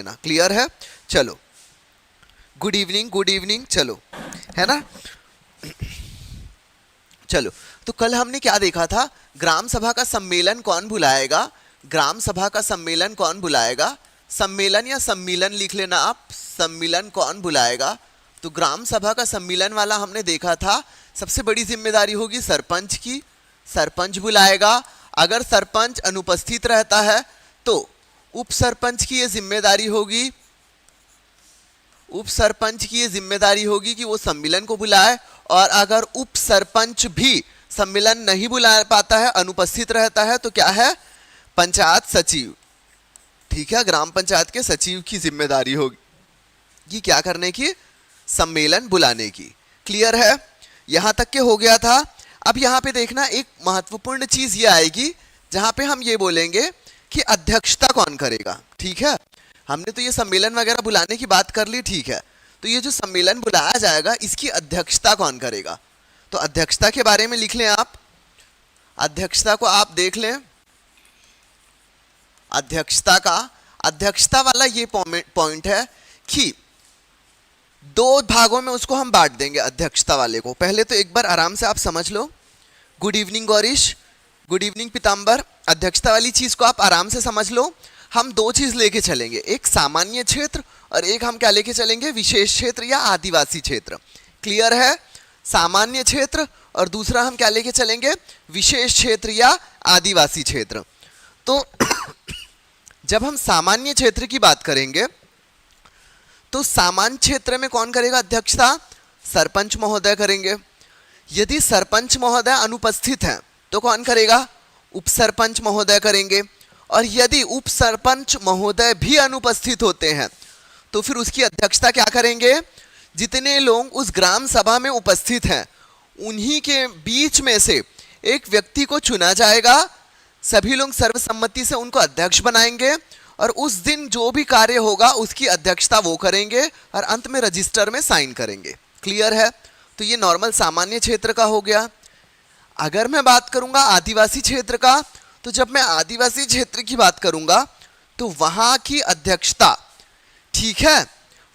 लेना। क्लियर है? चलो, गुड इवनिंग, चलो, है ना। चलो, तो कल हमने क्या देखा था? ग्राम सभा का सम्मेलन कौन बुलाएगा? ग्राम सभा का सम्मेलन कौन बुलाएगा? सम्मेलन या सम्मिलन लिख लेना आप, सम्मेलन कौन बुलाएगा? तो ग्राम सभा का सम्मेलन वाला हमने देखा था, सबसे बड़ी जिम्मेदारी होगी सरपंच की, सरपंच बुलाएगा। अगर सरपंच अनुपस्थित रहता है तो उप सरपंच की ये जिम्मेदारी होगी, उप सरपंच की ये जिम्मेदारी होगी कि वो सम्मेलन को बुलाए। और अगर उप सरपंच भी सम्मेलन नहीं बुला पाता है, अनुपस्थित रहता है, तो क्या है? पंचायत सचिव। ठीक है, ग्राम पंचायत के सचिव की जिम्मेदारी होगी कि क्या करने की? सम्मेलन बुलाने की। क्लियर है? यहां तक के हो गया था। अब यहां पे देखना, एक महत्वपूर्ण चीज ये आएगी जहां पे हम ये बोलेंगे कि अध्यक्षता कौन करेगा। ठीक है, हमने तो ये सम्मेलन वगैरह बुलाने की बात कर ली, ठीक है, तो ये जो सम्मेलन बुलाया जाएगा इसकी अध्यक्षता कौन करेगा? तो अध्यक्षता के बारे में लिख लें आप, अध्यक्षता को आप देख लें। अध्यक्षता वाला ये पॉइंट है कि दो भागों में उसको हम बांट देंगे अध्यक्षता वाले को। पहले तो एक बार आराम से आप समझ लो। Good evening Gaurish, good evening Pitambar. अध्यक्षता वाली चीज को आप आराम से समझ लो। हम दो चीज लेके चलेंगे, एक सामान्य क्षेत्र और एक हम क्या लेके चलेंगे? विशेष क्षेत्र या आदिवासी क्षेत्र। क्लियर है? सामान्य क्षेत्र और दूसरा हम क्या लेके चलेंगे? विशेष क्षेत्र या आदिवासी क्षेत्र। तो जब हम सामान्य क्षेत्र की बात करेंगे तो सामान्य क्षेत्र में कौन करेगा अध्यक्षता? सरपंच महोदय करेंगे। यदि सरपंच महोदय अनुपस्थित हैं तो कौन करेगा? उप सरपंच महोदय करेंगे। और यदि उप सरपंच महोदय भी अनुपस्थित होते हैं तो फिर उसकी अध्यक्षता क्या करेंगे? जितने लोग उस ग्राम सभा में उपस्थित हैं उन्हीं के बीच में से एक व्यक्ति को चुना जाएगा। सभी लोग सर्वसम्मति से उनको अध्यक्ष बनाएंगे और उस दिन जो भी कार्य होगा उसकी अध्यक्षता वो करेंगे और अंत में रजिस्टर में साइन करेंगे। क्लियर है? तो ये नॉर्मल सामान्य क्षेत्र का हो गया। अगर मैं बात करूंगा आदिवासी क्षेत्र का, तो जब मैं आदिवासी क्षेत्र की बात करूंगा तो वहां की अध्यक्षता, ठीक है,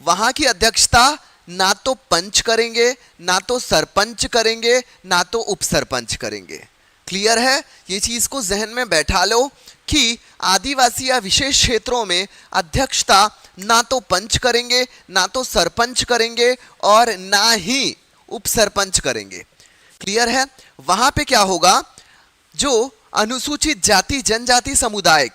वहां की अध्यक्षता ना तो पंच करेंगे, ना तो सरपंच करेंगे, ना तो उप सरपंच करेंगे। क्लियर है? ये चीज को जहन में बैठा लो कि आदिवासी या विशेष क्षेत्रों में अध्यक्षता ना तो पंच करेंगे, ना तो सरपंच करेंगे और ना ही उप सरपंच करेंगे। क्लियर है? वहां पे क्या होगा? जो अनुसूचित जाति जनजाति समुदाय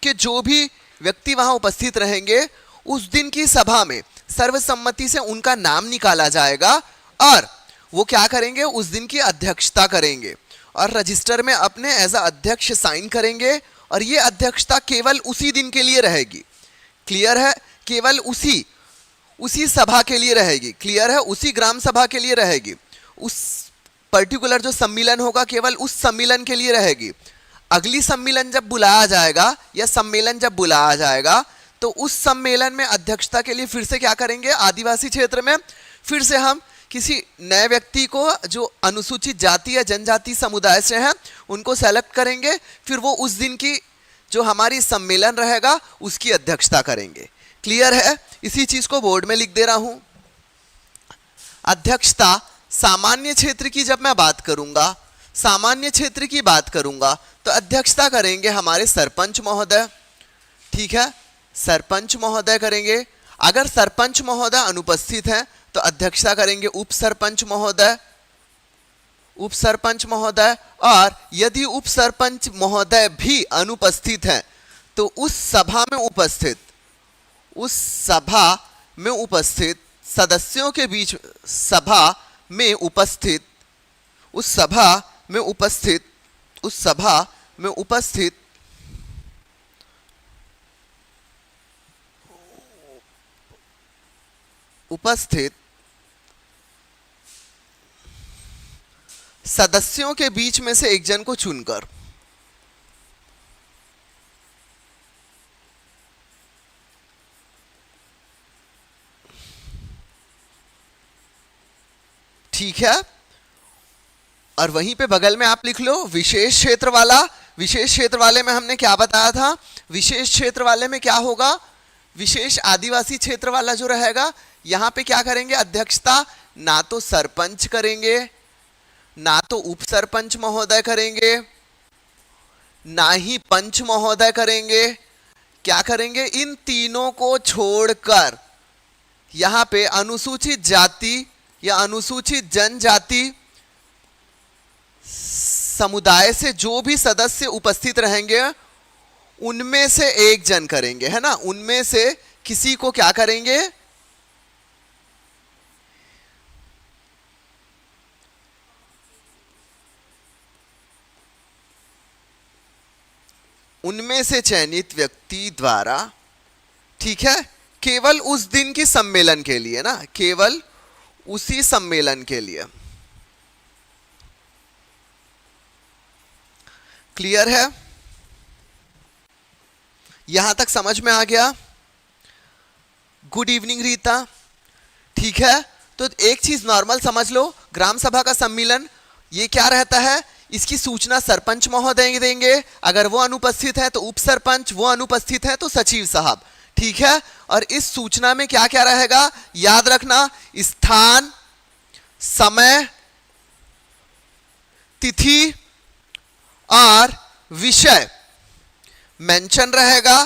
के जो भी व्यक्ति वहां उपस्थित रहेंगे उस दिन की सभा में सर्वसम्मति से उनका नाम निकाला जाएगा और वो क्या करेंगे? उस दिन की अध्यक्षता करेंगे और रजिस्टर में अपने एज अ अध्यक्ष साइन करेंगे और ये अध्यक्षता केवल उसी दिन के लिए रहेगी। क्लियर है? केवल उसी सभा के लिए रहेगी। क्लियर है? उसी ग्राम सभा के लिए रहेगी। उस पर्टिकुलर जो सम्मेलन होगा केवल उस सम्मेलन के लिए रहेगी। अगली सम्मेलन जब बुलाया जाएगा या सम्मेलन जब बुलाया जाएगा तो उस सम्मेलन में अध्यक्षता के लिए फिर से क्या करेंगे? आदिवासी क्षेत्र में फिर से हम किसी नए व्यक्ति को जो अनुसूचित जाति या जनजाति समुदाय से हैं उनको सेलेक्ट करेंगे, फिर वो उस दिन की जो हमारी सम्मेलन रहेगा उसकी अध्यक्षता करेंगे। क्लियर है? इसी चीज को बोर्ड में लिख दे रहा हूं। अध्यक्षता सामान्य क्षेत्र की जब मैं बात करूंगा, सामान्य क्षेत्र की बात करूंगा तो अध्यक्षता करेंगे हमारे सरपंच महोदय। ठीक है, सरपंच महोदय करेंगे। अगर सरपंच महोदय अनुपस्थित हैं तो अध्यक्षता करेंगे उप सरपंच महोदय, उप सरपंच महोदय। और यदि उप सरपंच महोदय भी अनुपस्थित हैं तो उस सभा में उपस्थित सदस्यों के बीच उस सभा में उपस्थित सदस्यों के बीच में से एक जन को चुनकर, ठीक है, और वहीं पे बगल में आप लिख लो विशेष क्षेत्र वाला। विशेष क्षेत्र वाले में हमने क्या बताया था? विशेष क्षेत्र वाले में क्या होगा? विशेष आदिवासी क्षेत्र वाला जो रहेगा, यहां पे क्या करेंगे, अध्यक्षता ना तो सरपंच करेंगे, ना तो उप सरपंच महोदय करेंगे, ना ही पंच महोदय करेंगे। क्या करेंगे, इन तीनों को छोड़कर यहां पे अनुसूचित जाति या अनुसूचित जनजाति समुदाय से जो भी सदस्य उपस्थित रहेंगे उनमें से एक जन करेंगे, है ना, उनमें से किसी को क्या करेंगे, उनमें से चयनित व्यक्ति द्वारा, ठीक है, केवल उस दिन की सम्मेलन के लिए ना, केवल उसी सम्मेलन के लिए। क्लियर है, यहां तक समझ में आ गया? गुड इवनिंग रीता, ठीक है। तो एक चीज नॉर्मल समझ लो, ग्राम सभा का सम्मेलन ये क्या रहता है, इसकी सूचना सरपंच महोदय देंगे, अगर वो अनुपस्थित है तो उप सरपंच, वो अनुपस्थित है तो सचिव साहब, ठीक है। और इस सूचना में क्या क्या रहेगा, याद रखना, स्थान, समय, तिथि और विषय मेंशन रहेगा।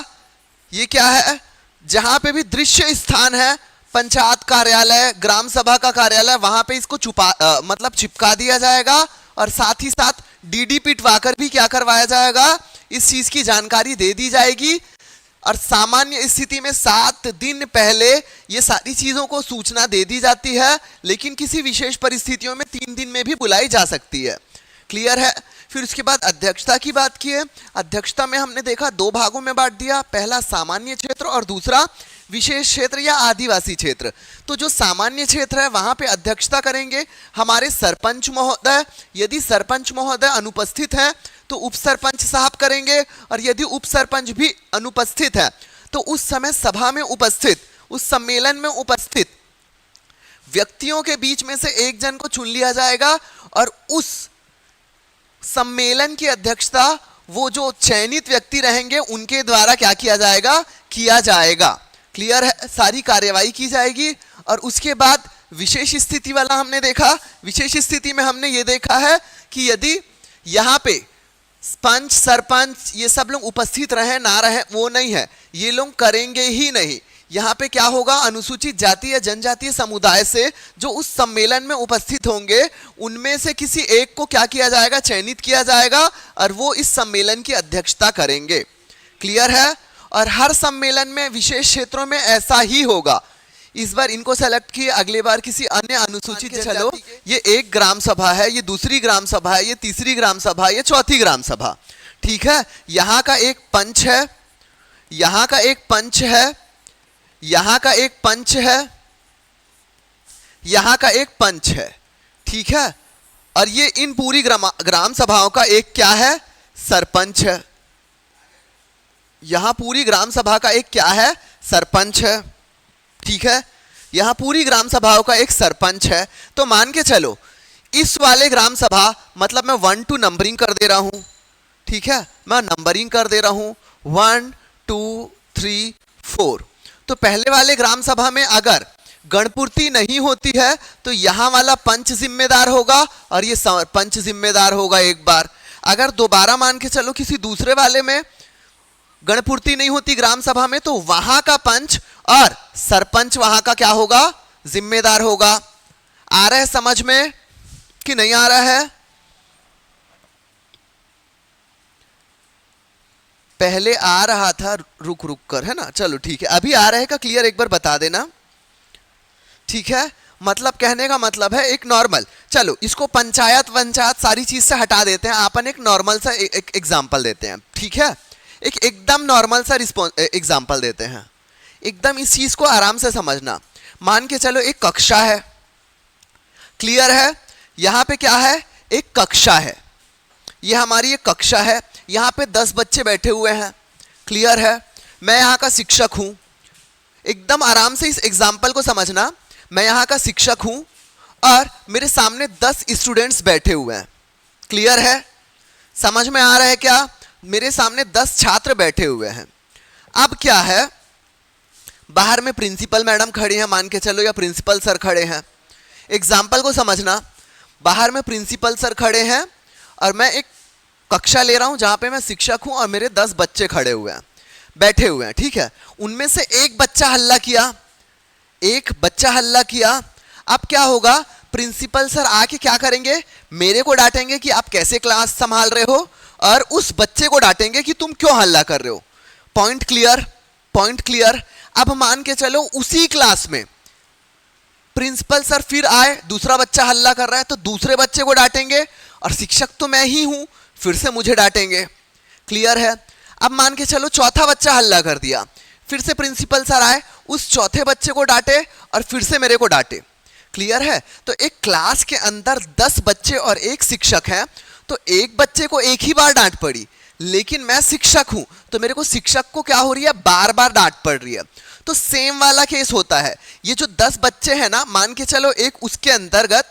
ये क्या है, जहां पे भी दृश्य स्थान है, पंचायत कार्यालय, ग्राम सभा का कार्यालय, वहां पे इसको मतलब चिपका दिया जाएगा और साथ ही साथ डीडी पिटवाकर भी क्या करवाया जाएगा, इस चीज की जानकारी दे दी जाएगी। और सामान्य स्थिति में 7 दिन पहले ये सारी चीजों को सूचना दे दी जाती है, लेकिन किसी विशेष परिस्थितियों में 3 दिन में भी बुलाई जा सकती है। क्लियर है। फिर उसके बाद अध्यक्षता की बात की है। अध्यक्षता में हमने देखा 2 भागों में बांट दिया, पहला सामान्य क्षेत्र और दूसरा विशेष क्षेत्र या आदिवासी क्षेत्र। तो जो सामान्य क्षेत्र है वहां पे अध्यक्षता करेंगे हमारे सरपंच महोदय, यदि सरपंच महोदय अनुपस्थित हैं तो उप सरपंच साहब करेंगे, और यदि उप सरपंच भी अनुपस्थित है तो उस समय सभा में उपस्थित, उस सम्मेलन में उपस्थित व्यक्तियों के बीच में से एक जन को चुन लिया जाएगा और उस सम्मेलन की अध्यक्षता वो जो चयनित व्यक्ति रहेंगे उनके द्वारा क्या किया जाएगा, किया जाएगा। क्लियर है, सारी कार्यवाही की जाएगी। और उसके बाद विशेष स्थिति वाला हमने देखा। विशेष स्थिति में हमने ये देखा है कि यदि यहाँ पे पंच सरपंच ये सब लोग उपस्थित रहे ना रहे वो नहीं है, ये लोग करेंगे ही नहीं। यहाँ पे क्या होगा, अनुसूचित जाति या जनजातीय समुदाय से जो उस सम्मेलन में उपस्थित होंगे उनमें से किसी एक को क्या किया जाएगा, चयनित किया जाएगा और वो इस सम्मेलन की अध्यक्षता करेंगे। क्लियर है। और हर सम्मेलन में विशेष क्षेत्रों में ऐसा ही होगा। इस बार इनको सेलेक्ट किए, अगले बार किसी अन्य अनुसूचित, चलो ये एक ग्राम सभा है, ये दूसरी ग्राम सभा है, ये तीसरी ग्राम सभा, ये चौथी ग्राम सभा, ठीक है। यहाँ का एक पंच है, यहाँ का एक पंच है, यहां का एक पंच है, यहां का एक पंच है, ठीक है। और ये इन पूरी ग्राम सभाओं का एक क्या है, सरपंच है। यहां पूरी ग्राम सभा का एक क्या है, सरपंच है, ठीक है। यहां पूरी ग्राम सभाओं का एक सरपंच है। तो मान के चलो इस वाले ग्राम सभा, मतलब मैं 1 2 नंबरिंग कर दे रहा हूं, ठीक है, मैं नंबरिंग कर दे रहा हूं 1 2 3 4। तो पहले वाले ग्राम सभा में अगर गणपूर्ति नहीं होती है तो यहां वाला पंच जिम्मेदार होगा और ये सरपंच जिम्मेदार होगा एक बार। अगर दोबारा मान के चलो किसी दूसरे वाले में गणपूर्ति नहीं होती ग्राम सभा में, तो वहां का पंच और सरपंच वहां का क्या होगा, जिम्मेदार होगा। आ रहा है समझ में कि नहीं आ रहा है? पहले आ रहा था रुक रुक कर, है ना, चलो ठीक है, अभी आ रहा है का क्लियर एक बार बता देना, ठीक है। मतलब कहने का मतलब है एक नॉर्मल, चलो इसको पंचायत वंचायत सारी चीज से हटा देते हैं, अपन एक नॉर्मल सा एक एग्जांपल देते हैं, ठीक है। एक एकदम नॉर्मल सा एग्जांपल देते हैं, एकदम इस चीज को आराम से समझना। मान के चलो एक कक्षा है, क्लियर है। यहां पे क्या है, एक कक्षा है, ये हमारी एक कक्षा है, यहां पे 10 बच्चे बैठे हुए हैं, क्लियर है। मैं यहां का शिक्षक हूं, एकदम आराम से इस एग्जांपल को समझना। मैं यहां का शिक्षक हूं और मेरे सामने 10 स्टूडेंट्स बैठे हुए हैं, क्लियर है, समझ में आ रहा है क्या? मेरे सामने 10 छात्र बैठे हुए हैं। अब क्या है, बाहर में प्रिंसिपल मैडम खड़ी हैं मान के चलो, या प्रिंसिपल सर खड़े हैं। एग्जाम्पल को समझना, बाहर में प्रिंसिपल सर खड़े हैं और मैं एक कक्षा ले रहा हूं जहां पे मैं शिक्षक हूं और मेरे 10 बच्चे खड़े हुए हैं, बैठे हुए हैं, ठीक है। उनमें से एक बच्चा हल्ला किया, एक बच्चा हल्ला किया। अब क्या होगा, प्रिंसिपल सर आके क्या करेंगे, मेरे को डांटेंगे कि आप कैसे क्लास संभाल रहे हो, और उस बच्चे को डांटेंगे कि तुम क्यों हल्ला कर रहे हो। Point clear, point clear. अब मान के चलो उसी क्लास में प्रिंसिपल सर फिर आए, दूसरा बच्चा हल्ला कर रहा है तो दूसरे बच्चे को डांटेंगे, और शिक्षक तो मैं ही हूं, फिर से मुझे डांटेंगे। क्लियर है। अब मान के चलो चौथा बच्चा हल्ला कर दिया, फिर से प्रिंसिपल सर आए, उस चौथे बच्चे को डांटे और फिर से मेरे को डांटे। क्लियर है। तो एक क्लास के अंदर 10 बच्चे और एक शिक्षक हैं, तो एक बच्चे को एक ही बार डांट पड़ी, लेकिन मैं शिक्षक हूं तो मेरे को शिक्षक को क्या हो रही है, बार बार डांट पड़ रही है। तो सेम वाला केस होता है। ये जो 10 बच्चे हैं ना, मान के चलो एक उसके अंतर्गत,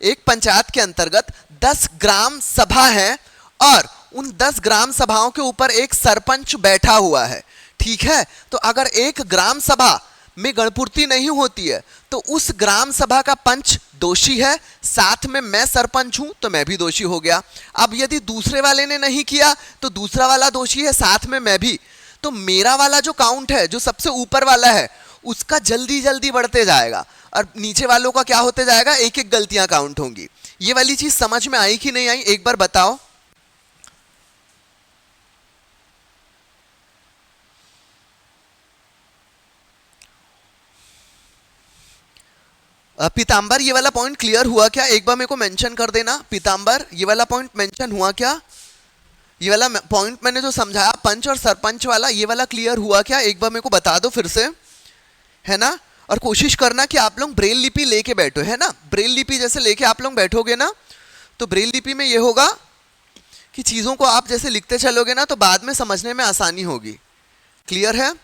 एक पंचायत के अंतर्गत 10 ग्राम सभा है, और उन 10 ग्राम सभाओं के ऊपर एक सरपंच बैठा हुआ है, ठीक है। तो अगर एक ग्राम सभा में गणपूर्ति नहीं होती है तो उस ग्राम सभा का पंच दोषी है, साथ में मैं सरपंच हूं तो मैं भी दोषी हो गया। अब यदि दूसरे वाले ने नहीं किया तो दूसरा वाला दोषी है, साथ में मैं भी, तो मेरा वाला जो काउंट है, जो सबसे ऊपर वाला है, उसका जल्दी जल्दी बढ़ते जाएगा, और नीचे वालों का क्या होते जाएगा, एक एक गलतियां काउंट होंगी। ये वाली चीज समझ में आई कि नहीं आई, एक बार बताओ। पीतांबर, ये वाला पॉइंट क्लियर हुआ क्या, एक बार मेरे को मेंशन कर देना। पीतांबर, ये वाला पॉइंट मेंशन हुआ क्या, ये वाला पॉइंट मैंने जो समझाया पंच और सरपंच वाला, ये वाला क्लियर हुआ क्या, एक बार मेरे को बता दो फिर से, है ना। और कोशिश करना कि आप लोग ब्रेल लिपि लेके बैठो, है ना। ब्रेल लिपि जैसे लेके आप लोग बैठोगे ना, तो ब्रेल लिपि में ये होगा कि चीजों को आप जैसे लिखते चलोगे ना, तो बाद में समझने में आसानी होगी। क्लियर है।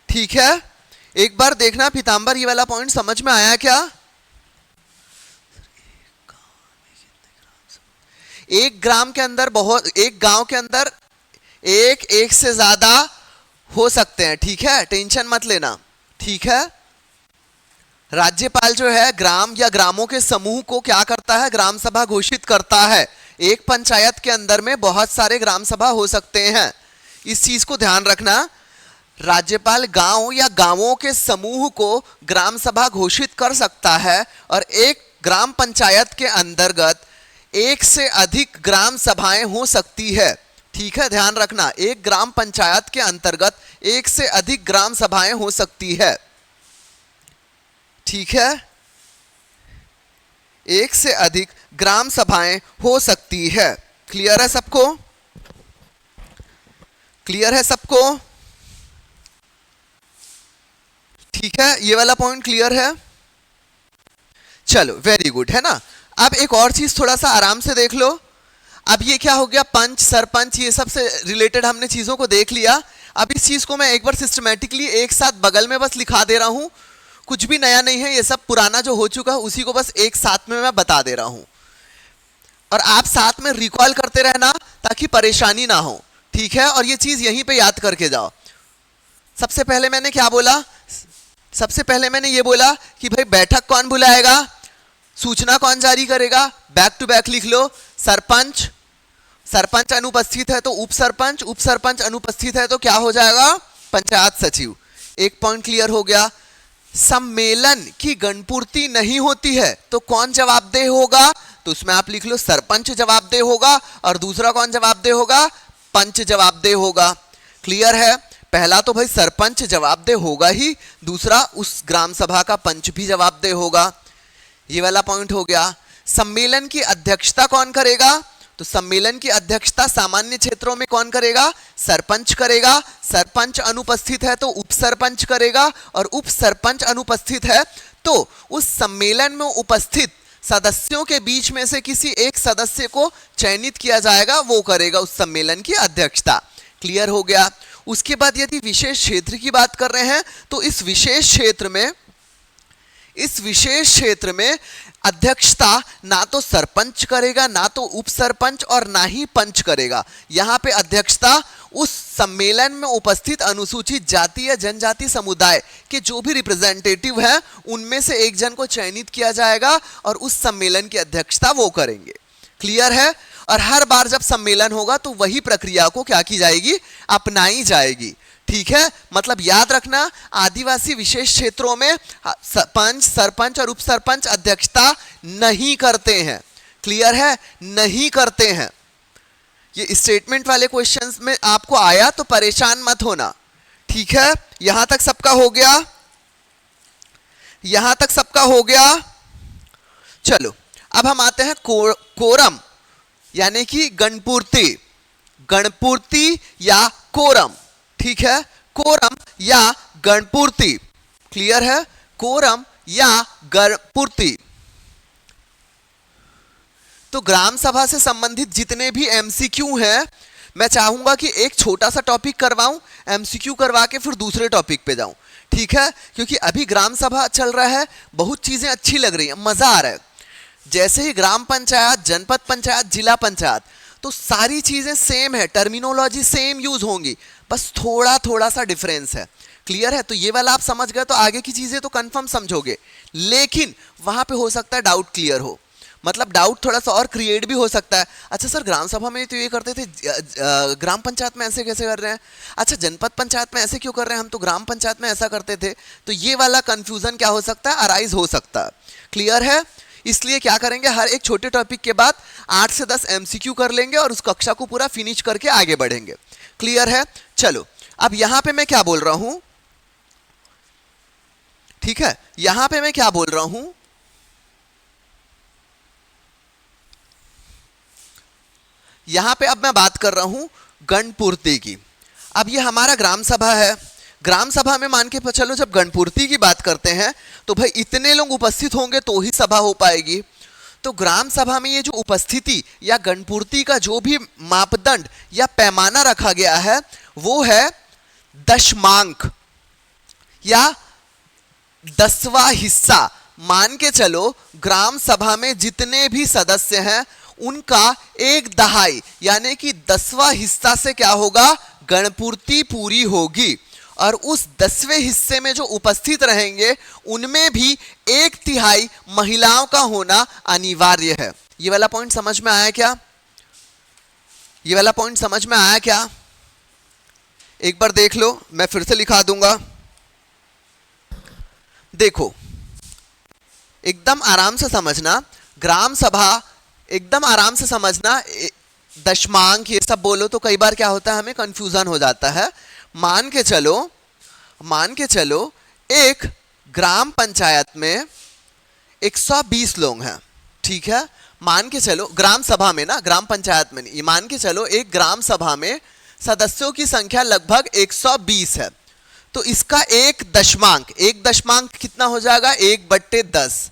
ठीक है, एक बार देखना पीतांबर, ये वाला पॉइंट समझ में आया क्या। एक ग्राम के अंदर बहुत, एक गांव के अंदर एक से ज्यादा हो सकते हैं, ठीक है, टेंशन मत लेना, ठीक है। राज्यपाल जो है ग्राम या ग्रामों के समूह को क्या करता है, ग्राम सभा घोषित करता है। एक पंचायत के अंदर में बहुत सारे ग्राम सभा हो सकते हैं, इस चीज को ध्यान रखना। राज्यपाल गांव या गांवों के समूह को ग्राम सभा घोषित कर सकता है, और एक ग्राम पंचायत के अंतर्गत एक से अधिक ग्राम सभाएं हो सकती है, ठीक है, ध्यान रखना। एक ग्राम पंचायत के अंतर्गत एक से अधिक ग्राम सभाएं हो सकती है, ठीक है, एक से अधिक ग्राम सभाएं हो सकती है। क्लियर है सबको, क्लियर है सबको, ठीक है, ये वाला पॉइंट क्लियर है। चलो वेरी गुड, है ना। अब एक और चीज थोड़ा सा आराम से देख लो। अब ये क्या हो गया, पंच सरपंच ये सब से रिलेटेड हमने चीजों को देख लिया। अब इस चीज को मैं एक बार सिस्टमेटिकली एक साथ बगल में बस लिखा दे रहा हूं, कुछ भी नया नहीं है, ये सब पुराना जो हो चुका है उसी को बस एक साथ में मैं बता दे रहा हूं, और आप साथ में रिकॉल करते रहना ताकि परेशानी ना हो, ठीक है। और ये चीज यहीं पे याद करके जाओ। सबसे पहले मैंने क्या बोला, सबसे पहले मैंने ये बोला कि भाई बैठक कौन बुलाएगा, सूचना कौन जारी करेगा, बैक टू बैक लिख लो। सरपंच, सरपंच अनुपस्थित है तो उप सरपंच, उप सरपंच अनुपस्थित है तो क्या हो जाएगा, पंचायत सचिव। एक पॉइंट क्लियर हो गया। सम्मेलन की गणपूर्ति नहीं होती है तो कौन जवाबदेह होगा, तो उसमें आप लिख लो सरपंच जवाबदेह होगा, और दूसरा कौन जवाबदेह होगा, पंच जवाबदेह होगा। क्लियर है। पहला तो भाई सरपंच जवाबदेह होगा ही, दूसरा उस ग्राम सभा का पंच भी जवाबदेह होगा। ये वाला पॉइंट हो गया। सम्मेलन की अध्यक्षता कौन करेगा, तो सम्मेलन की अध्यक्षता सामान्य क्षेत्रों में कौन करेगा, सरपंच करेगा। सरपंच अनुपस्थित है तो उप सरपंच करेगा, और उप सरपंच अनुपस्थित है तो उस सम्मेलन में उपस्थित सदस्यों के बीच में से किसी एक सदस्य को चयनित किया जाएगा, वो करेगा उस सम्मेलन की अध्यक्षता। क्लियर हो गया। उसके बाद यदि विशेष क्षेत्र की बात कर रहे हैं तो इस विशेष क्षेत्र में अध्यक्षता ना तो सरपंच करेगा, ना तो उप सरपंच और ना ही पंच करेगा। यहां पे अध्यक्षता उस सम्मेलन में उपस्थित अनुसूचित जाति या जनजाति समुदाय के जो भी रिप्रेजेंटेटिव हैं उनमें से एक जन को चयनित किया जाएगा और उस सम्मेलन की अध्यक्षता वो करेंगे। क्लियर है? और हर बार जब सम्मेलन होगा तो वही प्रक्रिया को क्या की जाएगी, अपनाई जाएगी। ठीक है, मतलब याद रखना आदिवासी विशेष क्षेत्रों में पंच, सरपंच और उप सरपंच अध्यक्षता नहीं करते हैं। क्लियर है? नहीं करते हैं। ये स्टेटमेंट वाले क्वेश्चंस में आपको आया तो परेशान मत होना। ठीक है, यहां तक सबका हो गया? यहां तक सबका हो गया? चलो अब हम आते हैं कोरम यानी कि गणपूर्ति। गणपूर्ति या कोरम। ठीक है, कोरम या गणपूर्ति। क्लियर है? कोरम या गणपूर्ति। तो ग्राम सभा से संबंधित जितने भी एमसीक्यू हैं मैं चाहूंगा कि एक छोटा सा टॉपिक करवाऊं, एमसीक्यू करवा के फिर दूसरे टॉपिक पे जाऊं। ठीक है, क्योंकि अभी ग्राम सभा चल रहा है, बहुत चीजें अच्छी लग रही हैं, मजा आ रहा है। जैसे ही ग्राम पंचायत, जनपद पंचायत, जिला पंचायत, तो सारी चीजें सेम है, टर्मिनोलॉजी सेम यूज होंगी, बस थोड़ा थोड़ा सा डिफरेंस है। क्लियर है? तो ये वाला आप समझ गए तो आगे की चीजें तो कंफर्म समझोगे, लेकिन वहां पे हो सकता है डाउट क्लियर हो, मतलब डाउट थोड़ा सा और क्रिएट भी हो सकता है। अच्छा सर, ग्राम सभा में तो ये करते थे, ग्राम पंचायत में ऐसे कैसे कर रहे हैं? अच्छा, जनपद पंचायत में ऐसे क्यों कर रहे हैं? हम तो ग्राम पंचायत में ऐसा करते थे। तो ये वाला कंफ्यूजन क्या हो सकता है, अराइज हो सकता है। क्लियर है? इसलिए क्या करेंगे, हर एक छोटे टॉपिक के बाद 8 से 10 एमसीक्यू कर लेंगे और उस कक्षा को पूरा फिनिश करके आगे बढ़ेंगे। क्लियर है? चलो अब यहां पे मैं क्या बोल रहा हूं, ठीक है, यहां पे मैं क्या बोल रहा हूं, यहां पे अब मैं बात कर रहा हूं गणपूर्ति की। अब ये हमारा ग्राम सभा है, ग्राम सभा में मान के चलो जब गणपूर्ति की बात करते हैं तो भाई इतने लोग उपस्थित होंगे तो ही सभा हो पाएगी। तो ग्राम सभा में ये जो उपस्थिति या गणपूर्ति का जो भी मापदंड या पैमाना रखा गया है वो है दशमांक या 10वां हिस्सा। मान के चलो ग्राम सभा में जितने भी सदस्य हैं उनका 1/10 यानी कि 10वां हिस्सा से क्या होगा, गणपूर्ति पूरी होगी। और उस 10वें हिस्से में जो उपस्थित रहेंगे उनमें भी 1/3 महिलाओं का होना अनिवार्य है। ये वाला पॉइंट समझ में आया क्या? ये वाला पॉइंट समझ में आया क्या? एक बार देख लो, मैं फिर से लिखा दूंगा। देखो एकदम आराम से समझना, ग्राम सभा एकदम आराम से समझना। दशमांक ये सब बोलो तो कई बार क्या होता है, हमें कंफ्यूजन हो जाता है। मान के चलो एक ग्राम पंचायत में 120 लोग हैं। ठीक है, मान के चलो ग्राम सभा में ना, ग्राम पंचायत में नहीं, मान के चलो एक ग्राम सभा में सदस्यों की संख्या लगभग 120 है। तो इसका एक दशमांक कितना हो जाएगा, 1/10।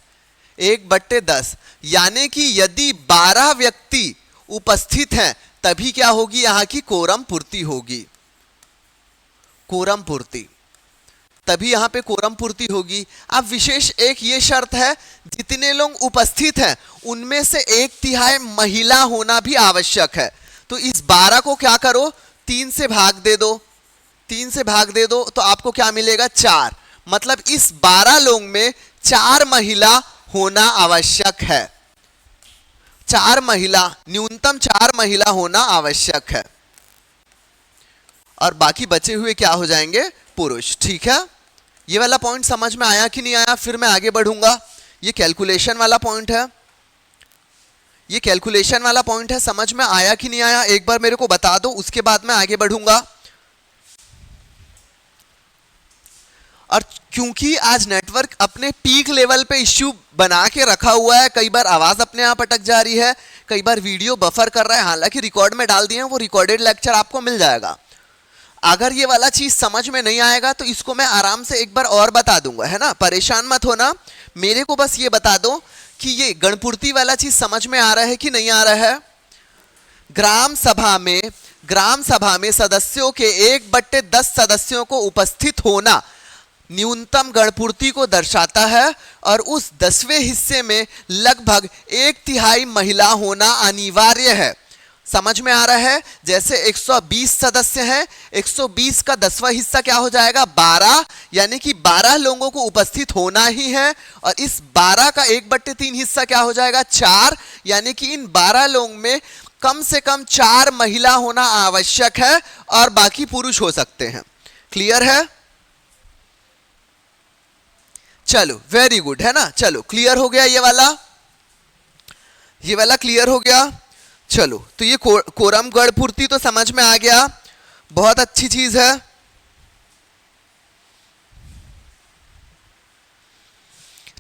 1/10 यानी कि यदि 12 व्यक्ति उपस्थित हैं तभी क्या होगी, यहां की कोरम पूर्ति होगी। कोरम पूर्ति, तभी यहां पे कोरम पूर्ति होगी। अब विशेष एक ये शर्त है, जितने लोग उपस्थित हैं उनमें से 1/3 महिला होना भी आवश्यक है। तो इस 12 को क्या करो, 3 से भाग दे दो। 3 से भाग दे दो तो आपको क्या मिलेगा, 4। मतलब इस 12 लोग में 4 महिला होना आवश्यक है। 4 महिला, न्यूनतम 4 महिला होना आवश्यक है और बाकी बचे हुए क्या हो जाएंगे, पुरुष। ठीक है, ये वाला पॉइंट समझ में आया कि नहीं आया? फिर मैं आगे बढ़ूंगा। ये कैलकुलेशन वाला पॉइंट है, ये कैलकुलेशन वाला पॉइंट है, समझ में आया कि नहीं आया एक बार मेरे को बता दो, उसके बाद मैं आगे बढ़ूंगा। और क्योंकि आज नेटवर्क अपने पीक लेवल पे इश्यू बना के रखा हुआ है, कई बार आवाज अपने आप अटक जा रही है, कई बार वीडियो बफर कर रहा है, हालांकि रिकॉर्ड में डाल दिए हैं, वो रिकॉर्डेड लेक्चर आपको मिल जाएगा। अगर ये वाला चीज समझ में नहीं आएगा तो इसको मैं आराम से एक बार और बता दूंगा, है ना, परेशान मत होना। मेरे को बस ये बता दो कि ये गणपूर्ति वाला चीज समझ में आ रहा है कि नहीं आ रहा है। ग्राम सभा में सदस्यों के 1/10 सदस्यों को उपस्थित होना न्यूनतम गणपूर्ति को दर्शाता है और उस 10वें हिस्से में लगभग 1/3 महिला होना अनिवार्य है। समझ में आ रहा है? जैसे 120 सदस्य हैं, 120 का 10वां हिस्सा क्या हो जाएगा? 12, यानी कि 12 लोगों को उपस्थित होना ही है और इस 12 का 1/3 हिस्सा क्या हो जाएगा? 4, यानी कि इन 12 लोगों में कम से कम 4 महिला होना आवश्यक है और बाकी पुरुष हो सकते हैं। क्लियर है? चलो वेरी गुड, है ना? चलो क्लियर हो गया ये वाला क्लियर हो गया। चलो तो ये कोरम गणपूर्ति तो समझ में आ गया, बहुत अच्छी चीज है।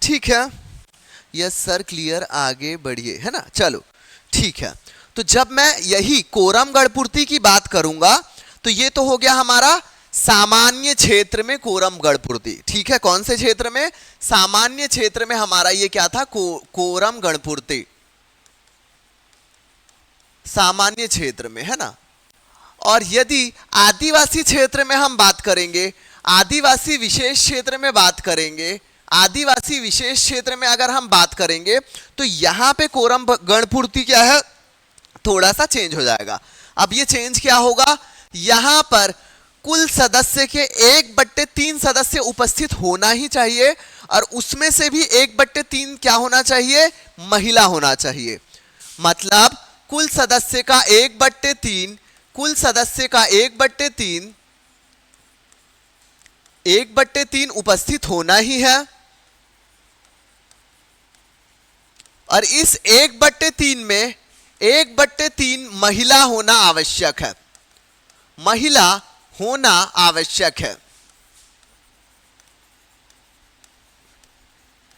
ठीक है, यस सर क्लियर, आगे बढ़िए, है ना? चलो ठीक है, तो जब मैं यही कोरम गणपूर्ति की बात करूंगा तो ये तो हो गया हमारा सामान्य क्षेत्र में कोरम गणपूर्ति। ठीक है, कौन से क्षेत्र में? सामान्य क्षेत्र में हमारा ये क्या था? कोरम गणपूर्ति, सामान्य क्षेत्र में, है ना? और यदि आदिवासी क्षेत्र में हम बात करेंगे, आदिवासी विशेष क्षेत्र में बात करेंगे, आदिवासी विशेष क्षेत्र में अगर हम बात करेंगे तो यहां पे कोरम गणपूर्ति क्या है? थोड़ा सा चेंज हो जाएगा। अब ये चेंज क्या होगा? यहां पर कुल सदस्य के 1/3 सदस्य उपस्थित होना ही चाहिए और उसमें से भी 1/3 क्या होना चाहिए? महिला होना चाहिए। मतलब कुल सदस्य का 1/3, कुल सदस्य का 1/3 उपस्थित होना ही है और इस 1/3 में 1/3 महिला होना आवश्यक है, महिला होना आवश्यक है।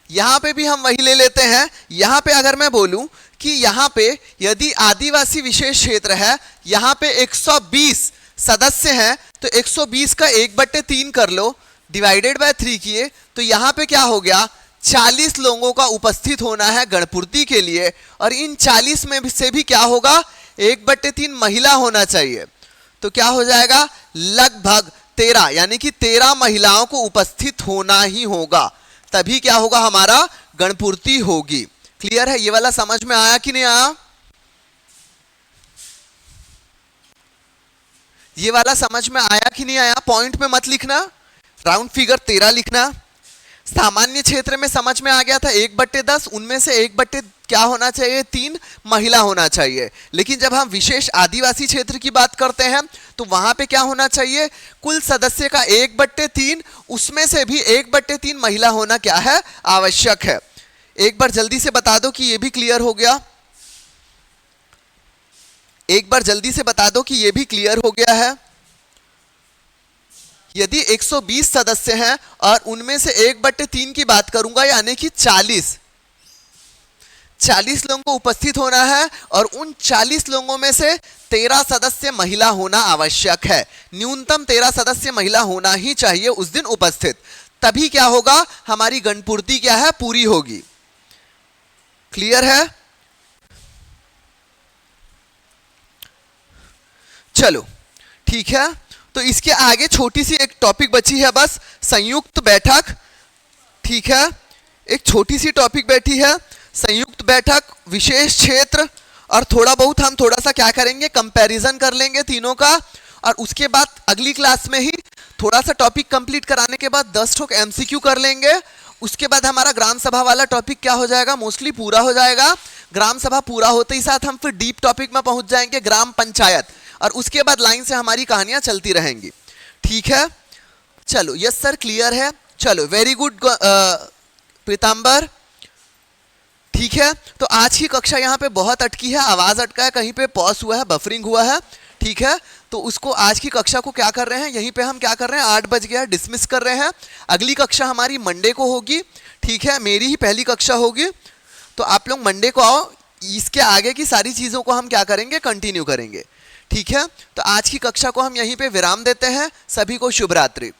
यहां पे भी हम वही ले लेते हैं। यहां पे अगर मैं बोलूं कि यहां पे यदि आदिवासी विशेष क्षेत्र है, यहां पे 120 सदस्य हैं तो 120 का 1/3 कर लो, डिवाइडेड बाय 3 किए तो यहां पे क्या हो गया? 40 लोगों का उपस्थित होना है गणपूर्ति के लिए और इन 40 में से भी क्या होगा? 1/3 महिला होना चाहिए। तो क्या हो जाएगा? लगभग 13, यानी कि 13 महिलाओं को उपस्थित होना ही होगा, तभी क्या होगा? हमारा गणपूर्ति होगी। क्लियर है? ये वाला समझ में आया कि नहीं आया? ये वाला समझ में आया कि नहीं आया? पॉइंट में मत लिखना, राउंड फिगर 13 लिखना। सामान्य क्षेत्र में समझ में आ गया था 1/10, उनमें से 1/3 क्या होना चाहिए? 3 महिला होना चाहिए। लेकिन जब हम विशेष आदिवासी क्षेत्र की बात करते हैं तो वहां पे क्या होना चाहिए? कुल सदस्य का 1/3, उसमें से भी 1/3 महिला होना क्या है? आवश्यक है। एक बार जल्दी से बता दो कि ये भी क्लियर हो गया, एक बार जल्दी से बता दो कि ये भी क्लियर हो गया है। यदि 120 सदस्य हैं और उनमें से 1/3 की बात करूंगा, यानी कि 40 लोगों को उपस्थित होना है और उन 40 लोगों में से 13 सदस्य महिला होना आवश्यक है। न्यूनतम 13 सदस्य महिला होना ही चाहिए उस दिन उपस्थित, तभी क्या होगा? हमारी गणपूर्ति क्या है? पूरी होगी। क्लियर है? चलो ठीक है, तो इसके आगे छोटी सी एक टॉपिक बची है बस, संयुक्त बैठक। ठीक है, एक छोटी सी टॉपिक बैठी है, संयुक्त बैठक, विशेष क्षेत्र, और थोड़ा बहुत हम थोड़ा सा क्या करेंगे? कंपैरिजन कर लेंगे तीनों का। और उसके बाद अगली क्लास में ही थोड़ा सा टॉपिक कंप्लीट कराने के बाद 10 ठोक एमसीक्यू कर लेंगे। उसके बाद हमारा ग्राम सभा वाला टॉपिक क्या हो जाएगा? मोस्टली पूरा हो जाएगा। ग्राम सभा पूरा होते ही साथ हम फिर डीप टॉपिक में पहुंच जाएंगे, ग्राम पंचायत, और उसके बाद लाइन से हमारी कहानियां चलती रहेंगी। ठीक है, चलो यस सर क्लियर है। चलो वेरी गुड पीतांबर। ठीक है, तो आज की कक्षा यहाँ पे बहुत अटकी है, आवाज अटका है, कहीं पे पॉज हुआ है, बफरिंग हुआ है। ठीक है, तो उसको आज की कक्षा को क्या कर रहे हैं? यहीं पे हम क्या कर रहे हैं? 8 बज गया, डिसमिस कर रहे हैं। अगली कक्षा हमारी मंडे को होगी। ठीक है, मेरी ही पहली कक्षा होगी, तो आप लोग मंडे को आओ। इसके आगे की सारी चीज़ों को हम क्या करेंगे? कंटिन्यू करेंगे। ठीक है, तो आज की कक्षा को हम यहीं पे विराम देते हैं। सभी को शुभ रात्रि।